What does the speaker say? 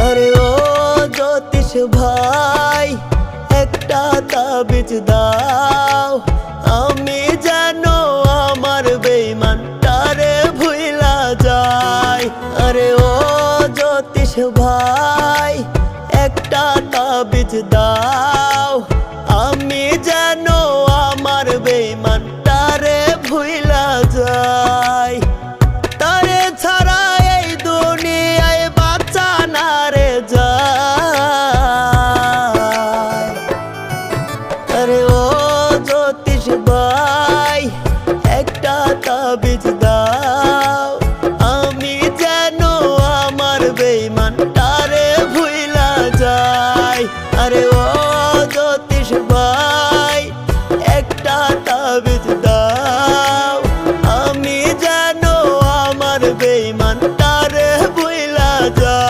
আরে ও জ্যোতিষ ভাই একটা তাবিজ দাও, আমি যেন আমার বেঈমানটারে ভুইলা যাই। আরে ও জ্যোতিষ ভাই একটা তাবিজ দাও,